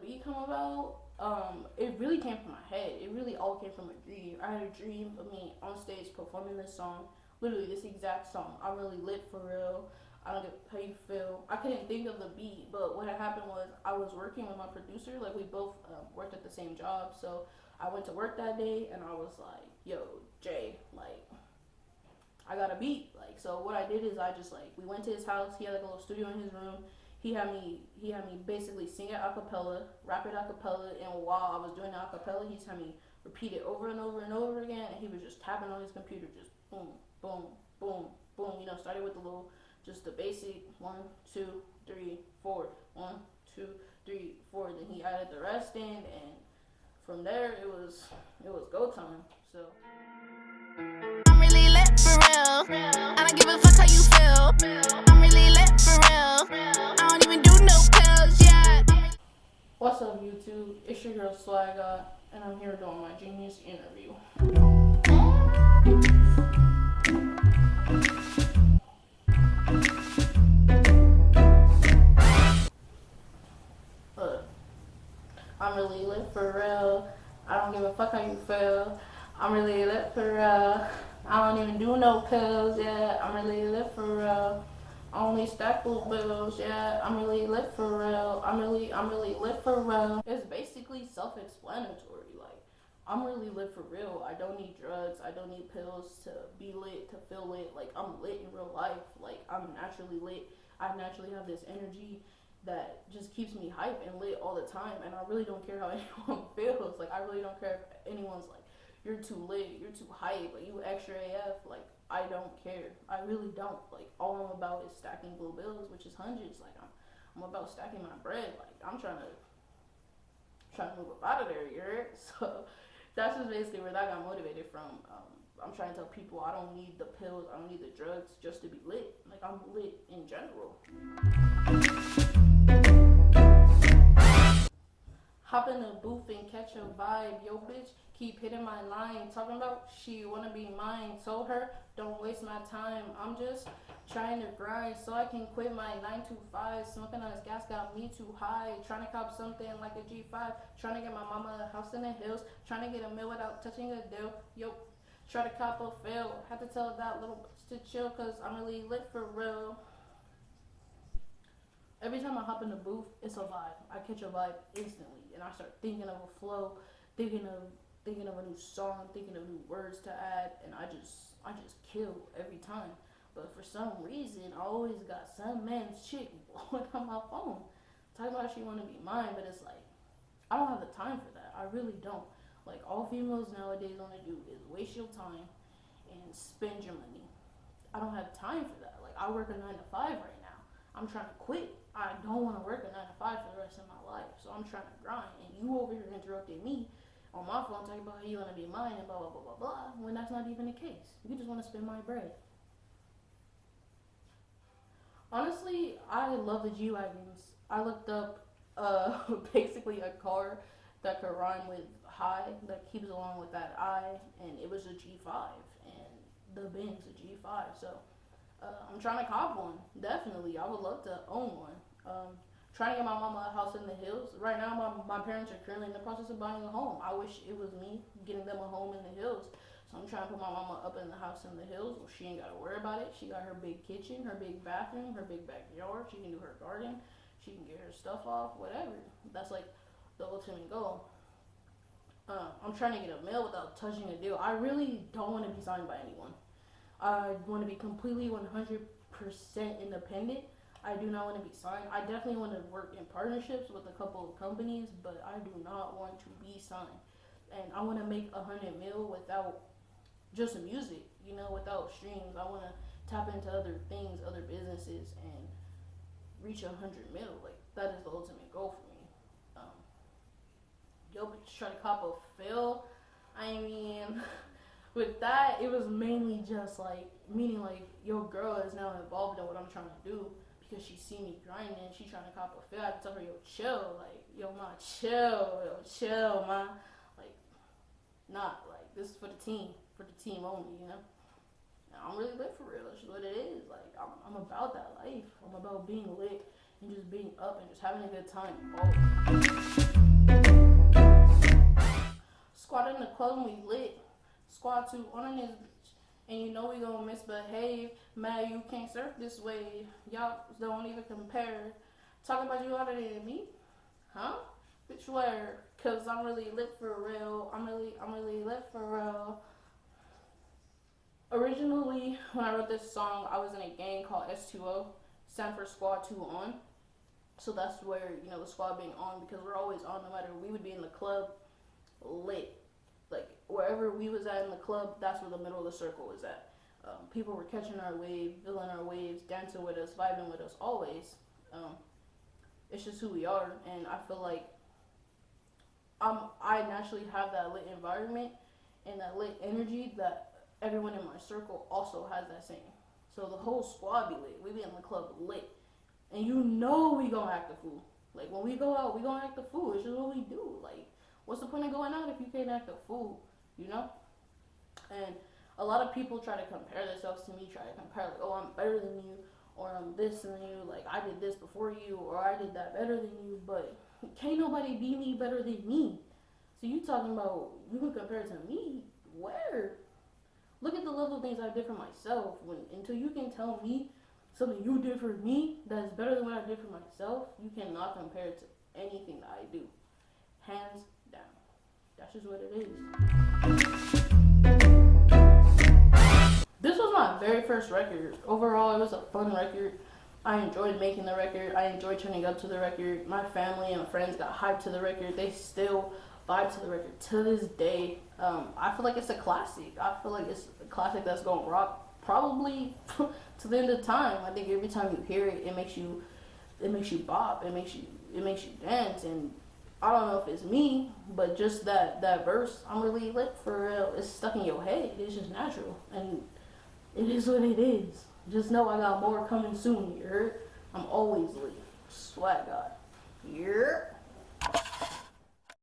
beat come about, it really came from my head. It really all came from a dream. I had a dream of me on stage performing this song, literally this exact song. I really lit for real. I don't get how you feel. I couldn't think of the beat, but what had happened was I was working with my producer. Like we both worked at the same job, so I went to work that day and I was like, "Yo, Jay, like, I got a beat." Like, so what I did is I just like we went to his house. He had like a little studio in his room. He had me basically sing it a cappella, rap it a cappella, and while I was doing the a cappella, he had me repeat it over and over and over again. And he was just tapping on his computer, just boom, boom, boom, boom. You know, started with the little. Just the basic 1, 2, 3, 4, 1, 2, 3, 4. Then he added the rest in, and from there it was go time. So I'm really lit for real. I don't give a fuck how you feel. I'm really lit for real. I don't even do no pills yet. What's up, YouTube? It's your girl Swaggodd, and I'm here doing my genius interview. I'm really lit for real. I don't give a fuck how you feel. I'm really lit for real. I don't even do no pills, yeah. I'm really lit for real. I only stack blue bills, yeah. I'm really lit for real. I'm really lit for real. It's basically self-explanatory. Like, I'm really lit for real. I don't need drugs. I don't need pills to be lit, to feel lit. Like, I'm lit in real life. Like, I'm naturally lit. I naturally have this energy that just keeps me hype and lit all the time, and I really don't care how anyone feels. Like, I really don't care if anyone's like, "You're too lit, you're too hype, like you extra AF." Like, I don't care. I really don't. Like, all I'm about is stacking blue bills, which is hundreds. Like, I'm about stacking my bread. Like, I'm trying to move up out of there, you heard? So that's just basically where that got motivated from. I'm trying to tell people I don't need the pills, I don't need the drugs just to be lit. Like, I'm lit in general. Hop in the booth and catch a vibe. Yo, bitch, keep hitting my line. Talking about she wanna be mine. Told her, don't waste my time. I'm just trying to grind so I can quit my 9 to 5. Smoking on this gas got me too high. Trying to cop something like a G5. Trying to get my mama a house in the hills. Trying to get a meal without touching a deal. Yo, try to cop a fail. Had to tell that little bitch to chill, cause I'm really lit for real. Every time I hop in the booth, it's a vibe. I catch a vibe instantly, and I start thinking of a flow, thinking of a new song, thinking of new words to add, and I just kill every time. But for some reason, I always got some man's chick blowing on my phone, talking about she want to be mine, but it's like, I don't have the time for that. I really don't. Like, all females nowadays want to do is waste your time and spend your money. I don't have time for that. Like, I work a 9 to 5 right now. I'm trying to quit. I don't want to work a 9 to 5 for the rest of my life. So I'm trying to grind. And you over here interrupting me on my phone talking about how you want to be mine and blah, blah, blah, blah, blah, when that's not even the case. You just want to spend my bread. Honestly, I love the G-Wagons. I looked up basically a car that could rhyme with high, that keeps along with that I, and it was a G5. And the Benz, a G5. So I'm trying to cop one. Definitely, I would love to own one. Trying to get my mama a house in the hills. Right now, my parents are currently in the process of buying a home. I wish it was me getting them a home in the hills. So I'm trying to put my mama up in the house in the hills where she ain't got to worry about it. She got her big kitchen, her big bathroom, her big backyard. She can do her garden. She can get her stuff off, whatever. That's like the ultimate goal. I'm trying to get a mail without touching a deal. I really don't want to be signed by anyone. I want to be completely 100% independent. I do not want to be signed. I definitely want to work in partnerships with a couple of companies, but I do not want to be signed. And I want to make 100 mil without just music, you know, without streams. I want to tap into other things, other businesses, and reach 100 mil. Like, that is the ultimate goal for me. Yo, but just try to cop a fill. I mean, with that, it was mainly just like, meaning like, your girl is now involved in what I'm trying to do because she see me grinding. She trying to cop a fill. I tell her, yo, chill. Like, yo, ma, chill, ma. Like, not like, this is for the team only, you know. And I'm really lit for real. That's just what it is. Like, I'm about that life. I'm about being lit and just being up and just having a good time. Always. club and we lit. Squad 2 on this bitch. And you know we gonna misbehave. Mad you can't surf this way. Y'all don't even compare. Talking about you harder than me? Huh? Bitch where? Cause I'm really lit for real. I'm really lit for real. Originally, when I wrote this song, I was in a gang called S2O, stand for Squad 2 On. So that's where, you know, the squad being on, because we're always on no matter. We would be in the club lit. Like, wherever we was at in the club, that's where the middle of the circle was at. People were catching our wave, feeling our waves, dancing with us, vibing with us, always. It's just who we are, and I feel like I naturally have that lit environment and that lit energy that everyone in my circle also has that same. So the whole squad be lit. We be in the club lit. And you know we gonna act a fool. Like, when we go out, we gonna act a fool. It's just what we do. Like, what's the point of going out if you can't act a fool, you know? And a lot of people try to compare themselves to me, try to compare, like, oh, I'm better than you, or I'm this than you, like, I did this before you, or I did that better than you, but can't nobody be me better than me. So you talking about, you can compare to me? Where? Look at the little things I did for myself. Until you can tell me something you did for me that's better than what I did for myself, you cannot compare it to anything that I do. Hands down. That's just what it is. This was my very first record. Overall, it was a fun record. I enjoyed making the record. I enjoyed turning up to the record. My family and friends got hyped to the record. They still vibe to the record to this day. I feel like it's a classic. I feel like it's a classic that's gonna rock probably to the end of time. I think every time you hear it, it makes you bop. It makes you dance. And I don't know if it's me, but just that verse, I'm really lit for real. It's stuck in your head. It's just natural, and it is what it is. Just know I got more coming soon. You heard? I'm always lit. Swaggodd. Yeah.